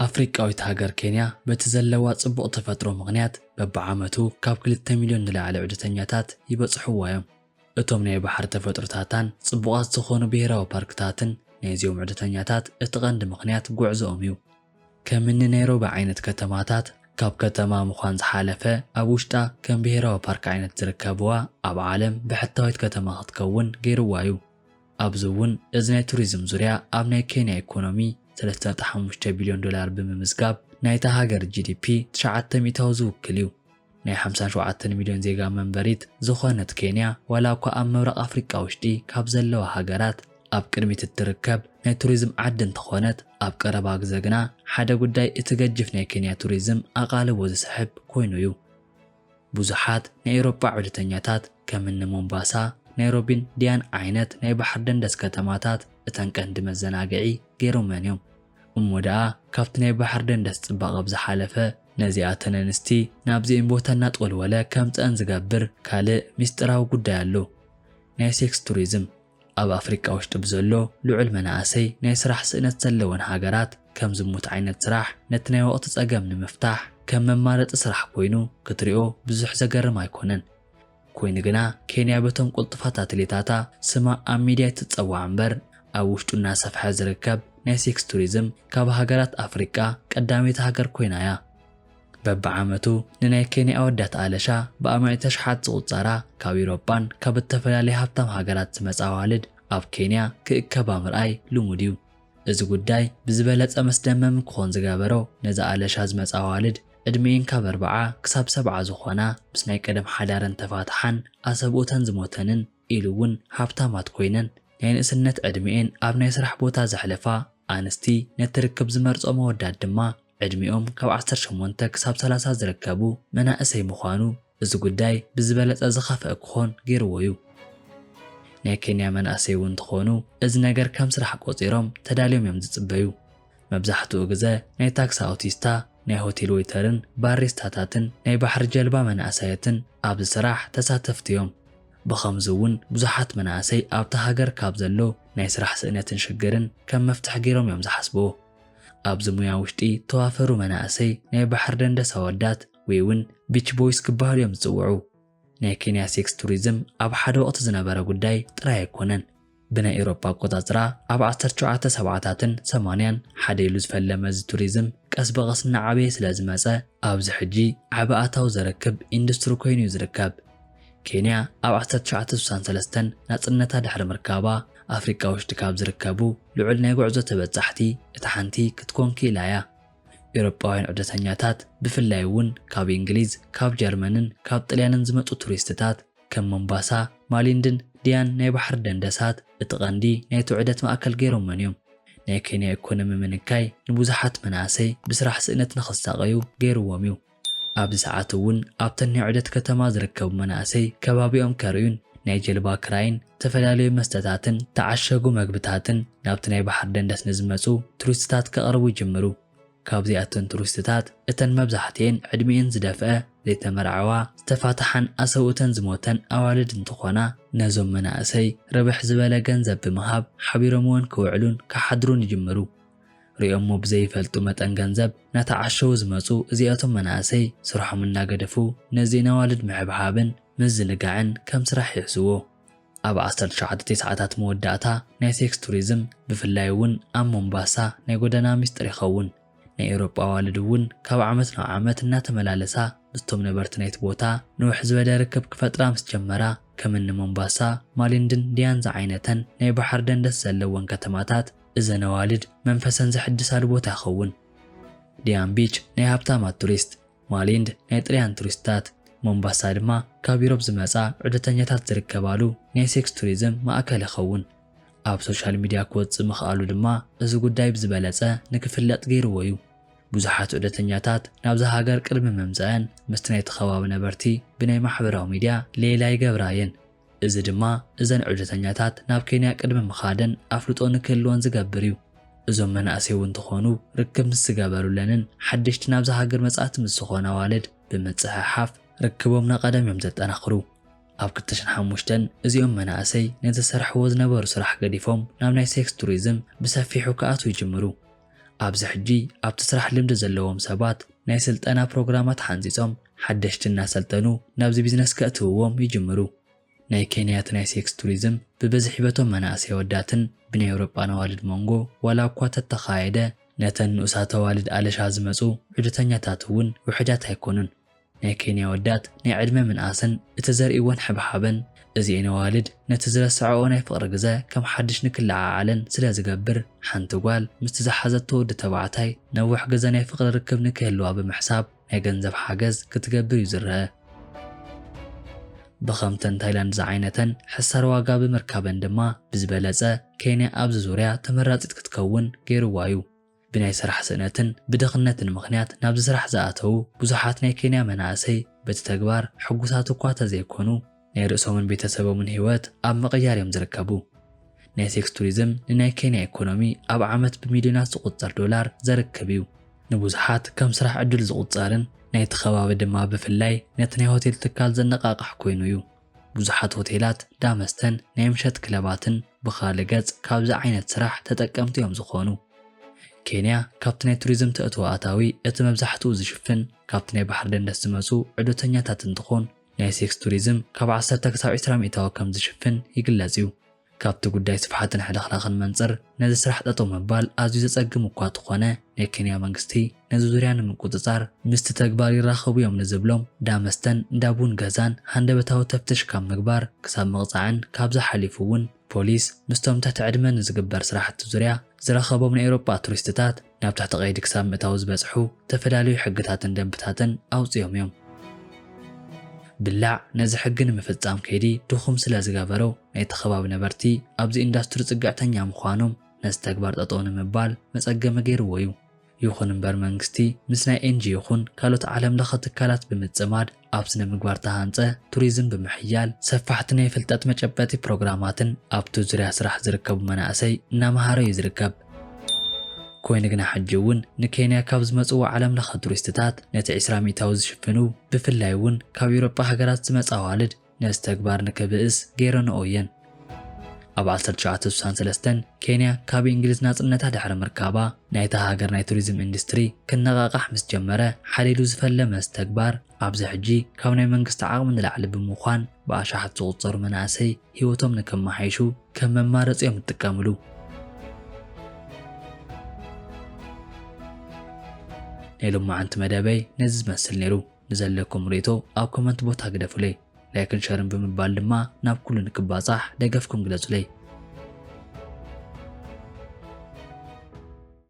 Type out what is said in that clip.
ኣፍሪቃዊት ሃገር ኬንያ በቲ ዘለዋ ጽቡቕ ተፈጥሮ ምኽንያት በብዓመቱ ካብ 2 ሚልዮን ንላዕሊ ዑደተኛታት ይበጽሕዋ እዮም። እቶም ናይ ባሕሪ ተፈጥሮታትን ጽቡቓት ዝኾኑ ብሄራዊ ፓርክታትን ናይዚኦም ዑደተኛታት እቲ ቀንዲ ምኽንያት ጉዕዞኦም እዩ። ከምኒ ናይሮቢ ዓይነት ከተማታት ካብ ከተማ ምዃን ዝሓለፈ ኣብ ውሽጣ ከም ብሄራዊ ፓርክ ዓይነት ዝርከብዋ ኣብ ዓለም ብሕታዊት ከተማ ክትከውን ገይርዋ እዩ። ኣብዚ እውን እዚ ናይ ቱሪዝም ዙርያ ኣብ ናይ ኬንያ ኢኮኖሚ 3.5 ቢልዮን ዶላር ብምምዝጋብ ናይታ ሃገር GDP 900 ዝውክል እዩ። ናይ 57 ሚልዮን ዜጋ መንበሪት ዝኾነት ኬንያ ዋላ እኳ ኣብ ምብራቕ ኣፍሪቃ ውሽጢ ካብ ዘለዋ ሃገራት ኣብ ቅድሚት እትርከብ ናይ ቱሪዝም ዓዲ እንትኾነት ኣብ ቀረባ ግዜ ግና ሓደ ጉዳይ እቲ ገጅፍ ናይ ኬንያ ቱሪዝም ኣቓልቦ ዝስሕብ ኮይኑ እዩ። ብዙሓት ናይ ኤውሮጳ ዑደተኛታት ከምኒ ሞምባሳ፣ ናይሮቢን ዲያን ዓይነት ናይ ባሕሪ ደንደስ ከተማታት እተን ቀንዲ መዘናግዒ ገይሮመን እዮም። እሞ ደኣ ካብቲ ናይ ባሕሪ ደንደስ ጽባቐ ብዝሓለፈ ነዚኣተን ኣንስቲ ናብዚአን ቦታ እናጥወልወለ ከምፅአን ዝገብር ካልእ ምስጢራዊ ጉዳይ ኣሎ። ናይ ሴክስ ቱሪዝም ኣብ ኣፍሪቃ ውሽጢ ብዘሎ ልዑል መናእሰይ ናይ ስራሕ ስእነት ዘለወን ሃገራት ከም ዝሙት ዓይነት ስራሕ ነቲ ናይ ወቕቲ ጸገም ንምፍታሕ ከም መማረጢ ስራሕ ኮይኑ ክትሪኦ ብዙሕ ዘገርም ኣይኮነን። ኮይኑ ግና ኬንያ በቶም ቁልጥፋት ኣትሌታታ ስማ ኣብ ሚድያ ትጸዋዕ እምበር ኣብ ውሽጡ እናሰፍሐ ዝርከብ ናይ ሴክስ ቱሪዝም ካብ ሃገራት ኣፍሪቃ ቀዳሚት ሃገር ኮይና እያ። በብዓመቱ ንናይ ኬንያ ኣወዳት ኣለሻ ብኣማኒተ ሽሓት ዝቑጸራ ካብ ኤውሮጳን ካብ ዝተፈላለዩ ሃብታም ሃገራት ዝመጻ ኣዋልድ ኣብ ኬንያ ክእከባ ምርኣይ ልሙድ እዩ። እዚ ጉዳይ ብዝበለጸ መስደመም ክኾን ዝገበሮ ነዚ ኣለሻ ዝመጻ ኣዋልድ ዕድሜን ካብ 40 ክሳብ 70 ዝኾና ምስ ናይ ቀደም ሓዳረን ተፋትሓን ኣሰብኡተን ዝሞተንን ኢሉ እውን ሃብታማት ኮይነን ናይ ንእስነት ዕድሜን ኣብ ናይ ስራሕ ቦታ ዘሕለፋ ኣንስቲ ነቲ ርክብ ዝመርጾ መወዳት ድማ ዕድሜኦም ካብ 18 ክሳብ 30 ዝርከቡ መናእሰይ ምዃኑ እዚ ጉዳይ ብዝበለጸ ዝኸፍአ ክኾን ገይርዎ እዩ። ናይ ኬንያ መናእሰይ እውን እንትኾኑ እዚ ነገር ከም ስራሕ ቆፂሮም ተዳልዮም እዮም ዝጽበዩ። መብዛሕትኡ ግዜ ናይ ታክሲ ኣውቲስታ፣ ናይ ሆቴል ዌይተርን ባሪስታታትን ናይ ባሕሪ ጀልባ መናእሰያትን ኣብዚ ስራሕ ተሳተፍቲ እዮም። ብኸምዚ እውን ብዙሓት መናእሰይ ኣብቲ ሃገር ካብ ዘሎ ናይ ስራሕ ስእነትን ሽግርን ከም መፍትሒ ገይሮም እዮም ዝሓስብዎ። ኣብዚ ሙያ ውሽጢ ተዋፈሩ መናእሰይ ናይ ባሕሪ ደንደስ ኣወዳት ወይ እውን ቢች ቦይስ ክበሃሉ እዮም ዝጽውዑ። ናይ ኬንያ ሴክስ ቱሪዝም ኣብ ሓደ ወቕቲ ዝነበረ ጉዳይ ጥራይ ኣይኮነን። ብናይ ኤውሮጳ ኣቆጻጽራ ኣብ 1970ታትን 80ን ሓደ ኢሉ ዝፈለመ እዚ ቱሪዝም ቀስ በቐስ እናዓበየ ስለ ዝመጸ ኣብዚ ሕጂ ዓቢ ኣታዊ ዘረክብ ኢንዱስትሪ ኮይኑ እዩ ዝርከብ። ኬንያ ኣብ 1963 ናጽነታ ድሕሪ ምርካባ ኣፍሪቃ ውሽጢ ካብ ዝርከቡ ልዑል ናይ ጉዕዞ ተበጻሕቲ እቲ ሓንቲ ክትኮን ክኢላ እያ። ኤውሮጳውያን ዑደተኛታት ብፍላይ እውን ካብ እንግሊዝ፣ ካብ ጀርመንን ካብ ጣልያንን ዝመጹ ቱሪስትታት ከም ሞምባሳ፣ ማሊንድን ዲያን ናይ ባሕሪ ደንደሳት እቲ ቀንዲ ናይቲ ዑደት ማእከል ገይሮመን እዮም። ናይ ኬንያ ኢኮኖሚ ምንካይ ንብዙሓት መናእሰይ ብስራሕ ስእነት ንኽሳቐዩ ገይርዎም እዩ። ኣብዚ ሰዓት እውን ኣብተን ናይ ዑደት ከተማ ዝርከቡ መናእሰይ ከባቢኦም ከርእዩን ናይ ጀልባ ክራይን ዝተፈላለዩ መስተታትን ተዓሸጉ መግብታትን ናብቲ ናይ ባሕሪ ደንደስ ንዝመጹ ቱሪስትታት ከቕርቡ ይጅምሩ። ካብዚኣተን ቱሪስትታት እተን መብዛሕትአን ዕድሜአን ዝደፍአ ዘይተመርዓዋ ዝተፋትሓን ኣሰብኡተን ዝሞተን ኣዋልድ እንትኾና ነዞም መናእሰይ ርብሕ ዝበለ ገንዘብ ብምሃብ ሓቢሮም እውን ክውዕሉን ክሓድሩን ይጅምሩ። ሪኦሞ ብዘይፈልጡ መጠን ገንዘብ ናተዓሸው ዝመጹ እዚኣቶም መናእሰይ ስርሖም እናገደፉ ነዚአን ኣዋልድ ምሕብሓብን ምዝንጋዕን ከም ስራሕ ይሕስዎ። ኣብ 1990ታት መወዳእታ ናይ ሴክስ ቱሪዝም ብፍላይ እውን ኣብ ሞምባሳ ናይ ጎደና ምስጢር ይኸውን። ናይ ኤውሮጳ ኣዋልድ እውን ካብ ዓመት ናብ ዓመት እናተመላለሳ ምስቶም ነበርቲ ናይቲ ቦታ ንውሕ ዝበለ ርክብ ክፈጥራ ምስ ጀመራ ከምኒ ሞምባሳ፣ ማሊንድን ዲያን ዝዓይነተን ናይ ባሕሪ ደንደስ ዘለወን ከተማታት እዘን ኣዋልድ መንፈሰን ዘሕድሳሉ ቦታ ይኸውን። ዲያን ቢች ናይ ሃብታማት ቱሪስት፣ ማሊንድ ናይ ጣልያን ቱሪስትታት፣ ሞምባሳ ድማ ካብ ዩሮፕ ዝመጻ ዑደተኛታት ዝርከባሉ ናይ ሴክስ ቱሪዝም ማእከል ይኸውን። ኣብ ሶሻል ሚድያ ክወጽእ ምኽኣሉ ድማ እዚ ጉዳይ ብዝበለጸ ንክፍለጥ ገይርዎ እዩ። ብዙሓት ዑደተኛታት ናብዚ ሃገር ቅድሚ መምጽአን ምስቲ ናይቲ ከባቢ ነበርቲ ብናይ ማሕበራዊ ሚድያ ሌላ ይገብራየን። እዚ ድማ እዘን ዑደተኛታት ናብ ኬንያ ቅድሚ ምኻደን ኣፍልጦ ንክህልወን ዝገብር እዩ። እዞም መናእሰይ እውን እንትኾኑ ርክብ ምስ ዝገበሩለንን ሓደሽቲ ናብዚ ሃገር መጻእቲ ምስ ዝኾኑ ኣዋልድ ብምጽሕሓፍ ርክቦም ናቐደም እዮም ዘጠናኽሩ። ኣብ 2005 እዚኦም መናእሰይ ነቲ ሰርሕዎ ዝነበሩ ስራሕ ገዲፎም ናብ ናይ ሴክስ ቱሪዝም ብሰፊሑ ክኣትዉ ይጅምሩ። ኣብዚ ሕጂ ኣብቲ ስራሕ ልምዲ ዘለዎም ሰባት ናይ ስልጠና ፕሮግራማት ሓንፂፆም ሓደሽቲ እናሰልጠኑ ናብዚ ቢዝነስ ከእትውዎም ይጅምሩ። ናይ ኬንያ ናይ ሴክስ ቱሪዝም ብበዝሒ በቶም መናእሰይ ወዳትን ብናይ ኣውሮጳን ኣዋልድ መንጎ ዋላ እኳ ተተኻየደ ነተን ንኡሳት ኣዋልድ ኣለሻ ዝመፁ ዑደተኛታት እውን ውሕዳት ኣይኮኑን። ናይ ኬንያ ወዳት ናይ ዕድመ ምንኣስን እቲ ዘርእይዎን ሕብሓበን እዚአን ኣዋልድ ነቲ ዝረስዐኦ ናይ ፍቕሪ ግዜ ከም ሓድሽ ንክለዓዓለን ስለ ዝገብር ሓንቲ ጓል ምስቲ ዝሓዘቶ ወዲ ተባዕታይ ነዊሕ ግዜ ናይ ፍቕሪ ርክብ ንክህልዋ ብምሕሳብ ናይ ገንዘብ ሓገዝ ክትገብር እዩ ዝረአ። ብኸምተን ታይላንድ ዝዓይነተን ሕሳር ዋጋ ብምርካበን ድማ ብዝበለፀ ኬንያ ኣብዚ ዙርያ ተመራፂት ክትከውን ገይርዋ እዩ። ብናይ ስራሕ ስእነትን ብድኽነትን ምኽንያት ናብዚ ስራሕ ዝኣተው ብዙሓት ናይ ኬንያ መናእሰይ በቲ ተግባር ሕጉሳት እኳ ተዘይኮኑ ናይ ርእሶምን ቤተሰቦምን ህይወት ኣብ ምቕያር እዮም ዝርከቡ። ናይ ሴክስ ቱሪዝም ንናይ ኬንያ ኢኮኖሚ ኣብ ዓመት ብሚልዮናት ዝቁፀር ዶላር ዘርክብ እዩ። ንብዙሓት ከም ስራሕ ዕድል ዝቁፀርን ናይቲ ከባቢ ድማ ብፍላይ ነቲ ናይ ሆቴል ትካል ዘነቃቅሕ ኮይኑ እዩ። ብዙሓት ሆቴላት ዳመስተን ናይ ምሸት ክለባትን ብኻልእ ገጽ ካብዚ ዓይነት ስራሕ ተጠቀምቲ እዮም ዝኾኑ። ኬንያ ካብቲ ናይ ቱሪዝም ተእትዎ ኣታዊ እቲ መብዛሕትኡ ዝሽፍን ካብቲ ናይ ባሕሪ ደንደስ ዝመፁ ዑደተኛታት እንትኾን ናይ ሴክስ ቱሪዝም ካብ 10 ክሳብ 20 ሚእታዊ ከም ዝሽፍን ይግለጽ እዩ። ካብቲ ጉዳይ ስፍሓትን ሕልኽላኽን መንፅር ነዚ ስራሕ ጠጠው ምባል ኣዝዩ ዘጸግም እኳ እንተኾነ ናይ ኬንያ መንግስቲ ነዚ ዙርያ ንምቁፅጻር ምስቲ ተግባር ይራኸቡ እዮም ንዝብሎም ዳመስተን እንዳቡን ገዛን ሃንደበታዊ ተፍትሽ ካብ ምግባር ክሳብ ምቕፃዕን ካብዛ ሓሊፉ እውን ፖሊስ ምስቶም ትሕቲ ዕድመ ንዝግበር ስራሕቲ ዙርያ ዝረኸቦም ናይ ኤውሮጳ ቱሪስትታት ናብ ትሕቲ ቀይዲ ክሳብ ምእታዊ ዝበፅሑ ተፈላለዩ ሕግታትን ደንብታትን ኣውፅዮም እዮም። ብላዕ ነዚ ሕጊ ንምፍጻም ከይዲ ድኹም ስለ ዝገበረው ናይቲ ከባቢ ነበርቲ ኣብዚ ኢንዳስትሪ ጽግዕተኛ ምዃኖም ነዚ ተግባር ጠጠው ንምባል መጸገሚ ገይርዎ እዩ። ይኹን እምበር መንግስቲ ምስ ናይ ኤንጂኦ ይኹን ካልኦት ዓለም ለኸ ትካላት ብምጽማድ ኣብ ስነ ምግባር ተሃንፀ ቱሪዝም ብምሕያል ሰፋሕቲ ናይ ፍልጠት መጨበጢ ፕሮግራማትን ኣብቲ ዙርያ ስራሕ ዝርከቡ መናእሰይ እናምሃረ እዩ ዝርከብ። ኮይኑ ግና ሕጂ እውን ንኬንያ ካብ ዝመጽኡ ዓለም ለኸ ቱሪስትታት ነቲ 20 ሚእታዊ ዝሽፍኑ ብፍላይ እውን ካብ ኤውሮጳ ሃገራት ዝመጻ ኣዋልድ ነዚ ተግባር ንክብእስ ገይረንኦ እየን። ኣብ 1963 ኬንያ ካብ እንግሊዝ ናጽነታ ድሕሪ ምርካባ ናይታ ሃገር ናይ ቱሪዝም ኢንዱስትሪ ክነቃቃሕ ምስ ጀመረ ሓሊሉ ዝፈለመ ተግባር ኣብዚ ሕጂ ካብ ናይ መንግስቲ ዓቕሚ ንላዕሊ ብምዃን ብኣሽሓት ዝቑፀሩ መናእሰይ ህይወቶም ንከመሓይሹ ከም መማረፂ እዮም ይጥቀምሉ። ናይ ሎማዓንቲ መደበይ ነዚ ዝመስል ነይሩ። ንዘለኩም ሪቶ ኣብ ኮመንት ቦታ ግደፉለይ ላይክን ሸርን ብምባል ድማ ናብ ኩሉ ንክባጻሕ ደገፍኩም ግለጹለይ።